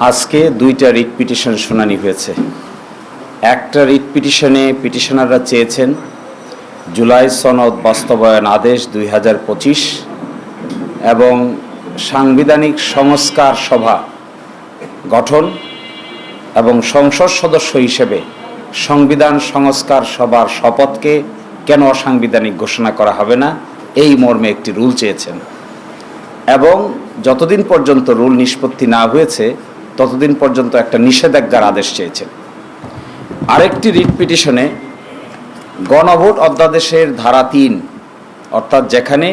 আজকে দুইটা writ petition শুনানি হয়েছে। একটা রিট পিটিশনে পিটিশনাররা চেয়েছেন জুলাই সনদ বাস্তবায়ন আদেশ 2025 এবং সাংবিধানিক সংস্কার সভা গঠন এবং সংসদ সদস্য হিসেবে সংবিধান সংস্কার সভার শপথকে কেন অসাংবিধানিক ঘোষণা করা হবে না, এই মর্মে একটি রুল চেয়েছেন এবং যতদিন পর্যন্ত রুল নিষ্পত্তি না হয়েছে ততদিন পর্যন্ত একটা নিষেধাজ্ঞার আদেশ চেয়েছেন। আরেকটি রিট পিটিশনে গণভোট অধ্যাদেশের ধারা 3 অর্থাৎ যেখানে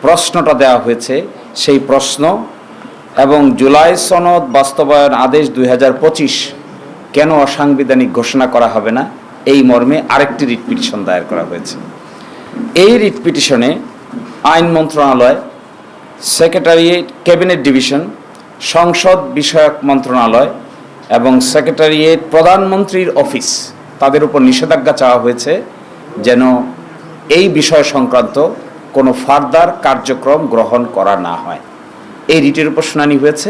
প্রশ্নটা দেওয়া হয়েছে সেই প্রশ্ন এবং জুলাই সনদ বাস্তবায়ন আদেশ 2025 কেন অসাংবিধানিক ঘোষণা করা হবে না, এই মর্মে আরেকটি রিট পিটিশন দায়ের করা হয়েছে। এই রিট পিটিশনে আইন মন্ত্রণালয়, সেক্রেটারিয়েট, ক্যাবিনেট ডিভিশন, সংসদ বিষয়ক মন্ত্রণালয় এবং সেক্রেটারিয়েট, প্রধানমন্ত্রীর অফিস, তাদের উপর নিষেধাজ্ঞা চাওয়া হয়েছে যেন এই বিষয় সংক্রান্ত কোনো ফার্দার কার্যক্রম গ্রহণ করা না হয়। এই রিটের উপর শুনানি হয়েছে।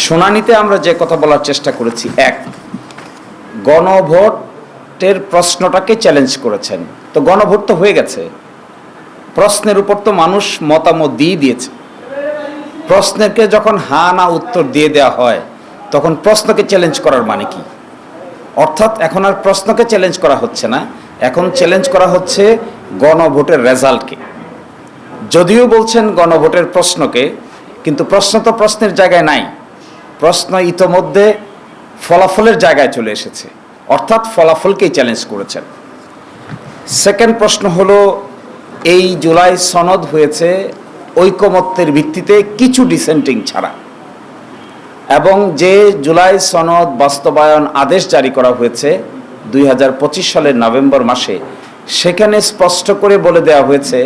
শুনানিতে আমরা যে কথা বলার চেষ্টা করেছি, এক, গণভোটের প্রশ্নটাকে চ্যালেঞ্জ করেছেন। তো গণভোট তো হয়ে গেছে, প্রশ্নের উপর তো মানুষ মতামত দিয়ে দিয়েছে। প্রশ্নকে যখন হ্যাঁ না উত্তর দিয়ে দেওয়া হয় তখন প্রশ্নকে চ্যালেঞ্জ করার মানে কি? অর্থাৎ এখন আর প্রশ্নকে চ্যালেঞ্জ করা হচ্ছে না, এখন চ্যালেঞ্জ করা হচ্ছে গণভোটের রেজাল্টকে। যদিও বলছেন গণভোটের প্রশ্নকে, কিন্তু প্রশ্ন তো প্রশ্নের জায়গায় নাই, প্রশ্ন ইতোমধ্যে ফলাফলের জায়গায় চলে এসেছে, অর্থাৎ ফলাফলকেই চ্যালেঞ্জ করেছেন। সেকেন্ড প্রশ্ন হলো, এই জুলাই সনদ হয়েছে ঐকমত্যের ভিত্তিতে কিছু ডিসেন্টিং ছাড়া, এবং যে জুলাই সনদ বাস্তবায়ন আদেশ জারি করা হয়েছে 2025 সালের নভেম্বর মাসে, সেখানে স্পষ্ট করে বলে দেওয়া হয়েছে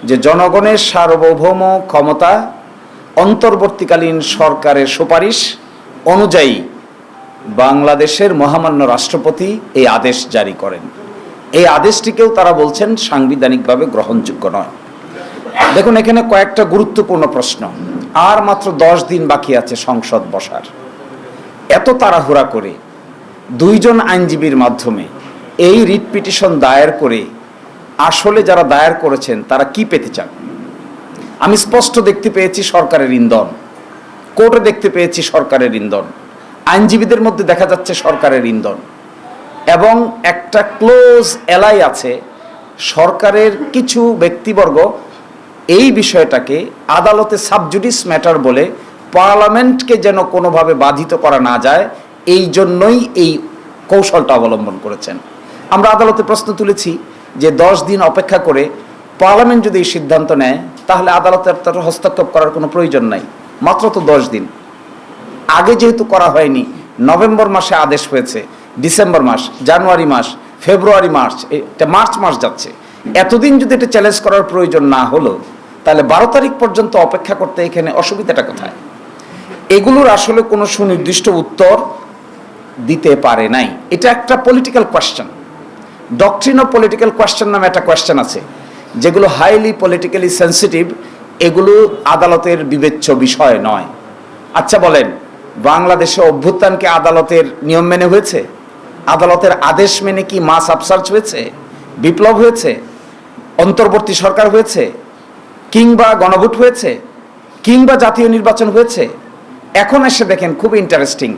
যে জনগণের সার্বভৌম ক্ষমতা অন্তর্বর্তীকালীন সরকারের সুপারিশ অনুযায়ী বাংলাদেশের মহামান্য রাষ্ট্রপতি এই আদেশ জারি করেন। এই আদেশটিকেও তারা বলছেন সাংবিধানিকভাবে গ্রহণযোগ্য নয়। দেখুন, এখানে কয়েকটা গুরুত্বপূর্ণ প্রশ্ন। আর মাত্র 10 দিন বাকি আছে সংসদ বসার। এত তাড়াহুড়া করে দুইজন আইনজীবীর মাধ্যমে এই রিট পিটিশন দায়ের করে আসলে যারা দায়ের করেছেন তারা কি পেতে চান? আমি স্পষ্ট দেখতে পেয়েছি সরকারের ইন্ধন, কোর্টে দেখতে পেয়েছি সরকারের ইন্ধন, আইনজীবীদের মধ্যে দেখা যাচ্ছে সরকারের ইন্ধন, এবং একটা ক্লোজ এলাই আছে সরকারের কিছু ব্যক্তিবর্গ এই বিষয়টাকে আদালতে সাবজুডিস ম্যাটার বলে পার্লামেন্টকে যেন কোনোভাবে বাধিত করা না যায়, এই জন্যই এই কৌশলটা অবলম্বন করেছেন। আমরা আদালতে প্রশ্ন তুলেছি যে 10 দিন অপেক্ষা করে পার্লামেন্ট যদি এই সিদ্ধান্ত নেয় তাহলে আদালতের তার হস্তক্ষেপ করার কোনো প্রয়োজন নাই, মাত্র তো 10 দিন। আগে যেহেতু করা হয়নি, নভেম্বর মাসে আদেশ হয়েছে, ডিসেম্বর মাস, জানুয়ারি মাস, ফেব্রুয়ারি মাস, এটা মার্চ মাস যাচ্ছে, এতদিন যদি এটা চ্যালেঞ্জ করার প্রয়োজন না হলো তাহলে 12 তারিখ পর্যন্ত অপেক্ষা করতে এখানে অসুবিধাটা কোথায়? এগুলোর আসলে কোনো সুনির্দিষ্ট উত্তর দিতে পারে নাই। এটা একটা political question, doctrine of political question নামে একটা কোয়েশ্চেন আছে, যেগুলো হাইলি পলিটিক্যালি সেন্সিটিভ, এগুলো আদালতের বিবেচ্য বিষয় নয়। আচ্ছা বলেন, বাংলাদেশে অভ্যুত্থানকে আদালতের নিয়ম মেনে হয়েছে? আদালতের আদেশ মেনে কি মাস আপসার্চ হয়েছে, বিপ্লব হয়েছে, অন্তর্বর্তী সরকার হয়েছে, কিংবা গণভোট হয়েছে, কিংবা জাতীয় নির্বাচন হয়েছে? এখন এসে দেখেন, খুব ইন্টারেস্টিং,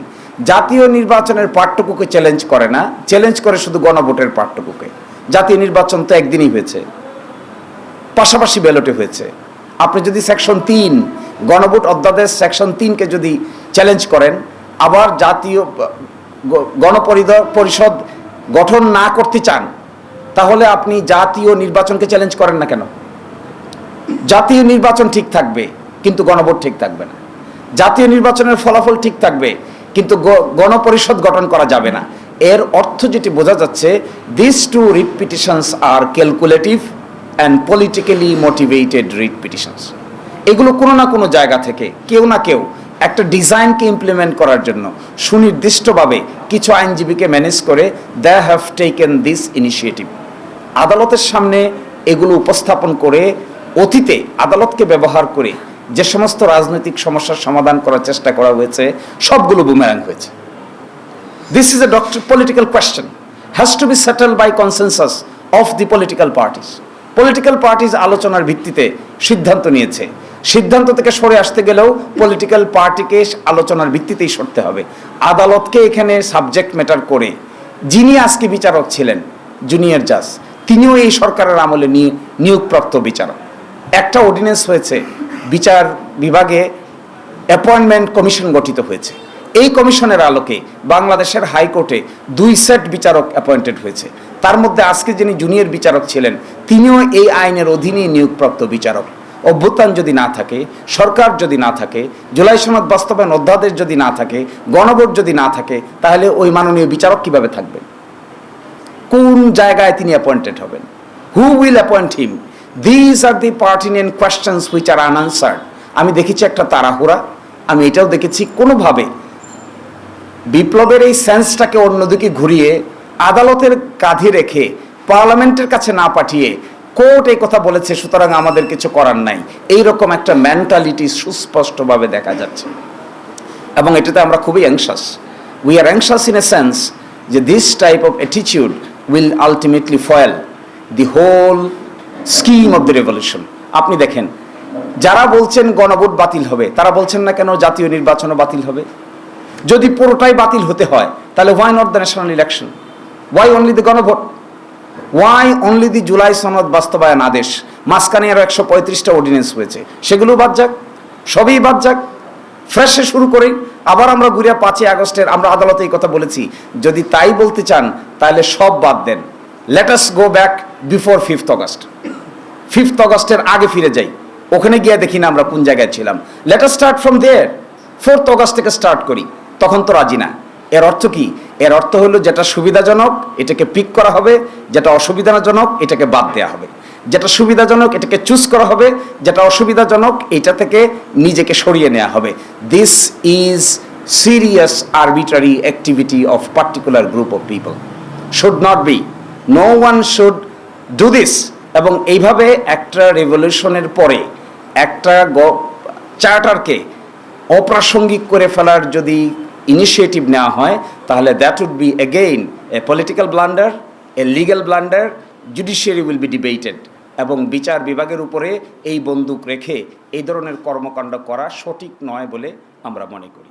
জাতীয় নির্বাচনের পার্টটুকুকে চ্যালেঞ্জ করে না, চ্যালেঞ্জ করে শুধু গণভোটের পার্টটুকুকে। জাতীয় নির্বাচন তো একদিনই হয়েছে, পাশাপাশি ব্যালটে হয়েছে। আপনি যদি সেকশন 3 গণভোট অধ্যাদেশ সেকশন 3-কে যদি চ্যালেঞ্জ করেন, আবার জাতীয় গণপরিষদ গঠন না করতে চান, তাহলে আপনি জাতীয় নির্বাচনকে চ্যালেঞ্জ করেন না কেন? জাতীয় নির্বাচন ঠিক থাকবে কিন্তু গণভোট ঠিক থাকবে না, জাতীয় নির্বাচনের ফলাফল ঠিক থাকবে কিন্তু গণপরিষদ গঠন করা যাবে না। এর অর্থ যেটি বোঝা যাচ্ছে, this two writ petitions are calculative and politically motivated writ petitions. এগুলো কোনো না কোনো জায়গা থেকে কেউ না কেউ একটা ডিজাইনকে ইমপ্লিমেন্ট করার জন্য সুনির্দিষ্টভাবে কিছু আইনজীবীকে ম্যানেজ করে they have taken this initiative. আদালতের সামনে এগুলো উপস্থাপন করে অতীতে আদালতকে ব্যবহার করে যে সমস্ত রাজনৈতিক সমস্যার সমাধান করার চেষ্টা করা হয়েছে সবগুলো বুমেরাং হয়েছে। This is a political question, has to be settled by consensus of the political parties. Political parties আলোচনার ভিত্তিতে সিদ্ধান্ত নিয়েছে। সিদ্ধান্ত থেকে সরে আসতে গেলেও পলিটিক্যাল পার্টিকে আলোচনার ভিত্তিতেই সরতে হবে। আদালতকে এখানে সাবজেক্ট ম্যাটার করে যিনি আজকে বিচারক ছিলেন জুনিয়র জাজ, তিনিও এই সরকারের আমলে নিয়োগপ্রাপ্ত বিচারক। একটা অর্ডিন্যান্স হয়েছে, বিচার বিভাগে অ্যাপয়েন্টমেন্ট কমিশন গঠিত হয়েছে। এই কমিশনের আলোকে বাংলাদেশের হাইকোর্টে 2 সেট বিচারক অ্যাপয়েন্টেড হয়েছে। তার মধ্যে আজকে যিনি জুনিয়র বিচারক ছিলেন তিনিও এই আইনের অধীনেই নিয়োগপ্রাপ্ত বিচারক। অভ্যুত্থান যদি না থাকে, সরকার যদি না থাকে, জুলাই সনদ বাস্তবায়ন অধ্যাদেশ যদি না থাকে, গণভোট যদি না থাকে, তাহলে ওই মাননীয় বিচারক কিভাবে থাকবেন? কোন জায়গায় তিনি অ্যাপয়েন্টেড হবেন? Who will appoint him? These are the pertinent questions which are unanswered. আমি দেখেছি একটা তাড়াহুড়া, আমি এটাও দেখেছি কোনোভাবে বিপ্লবের এই সেন্সটাকে অন্যদিকে ঘুরিয়ে আদালতের কাঁধে রেখে পার্লামেন্টের কাছে না পাঠিয়ে কোর্ট এই কথা বলেছে সুতরাং আমাদের কিছু করার নাই, এইরকম একটা মেন্টালিটি সুস্পষ্টভাবে দেখা যাচ্ছে। এবং এটাতে আমরা খুবই anxious. We are anxious in a sense যে this type of attitude will ultimately foil the whole scheme of the revolution. আপনি দেখেন, যারা বলছেন গণভোট বাতিল হবে তারা বলছেন না কেন জাতীয় নির্বাচনও বাতিল হবে? যদি পুরোটাই বাতিল হতে হয় তাহলে why not the national election? Why only the গণভোট? ওয়াই অনলি দি জুলাই সনদ বাস্তবায়ন আদেশ? মাঝখানে আরো 135টা অর্ডিন্যান্স হয়েছে, সেগুলো বাদ যাক, সবই বাদ যাক, ফ্রেশে শুরু করি। আবার আমরা ঘুরিয়া 5ই আগস্টের আমরা আদালতে এই কথা বলেছি, যদি তাই বলতে চান তাহলে সব বাদ দেন। Let us go back before 5th August. 5th অগস্টের আগে ফিরে যাই, ওখানে গিয়ে দেখি না আমরা কোন জায়গায় ছিলাম। Let us start from there. 4th August থেকে স্টার্ট করি। তখন তো রাজি না। এর অর্থ কি? এর অর্থ হলো যেটা সুবিধাজনক এটাকে পিক করা হবে, যেটা অসুবিধাজনক এটাকে বাদ দেওয়া হবে, যেটা সুবিধাজনক এটাকে চুজ করা হবে, যেটা অসুবিধাজনক এটা থেকে নিজেকে সরিয়ে নেওয়া হবে। This is serious arbitrary activity of particular group of people. Should not be, no one should do this. এবং এইভাবে একটা রেভলিউশনের পরে একটা চার্টারকে অপ্রাসঙ্গিক করে ফেলার যদি ইনিশিয়েটিভ নেওয়া হয় তাহলে that would be again a political blunder, a legal blunder. Judiciary will be debated. এবং বিচার বিভাগের উপরে এই বন্দুক রেখে এই ধরনের কর্মকাণ্ড করা সঠিক নয় বলে আমরা মনে করি।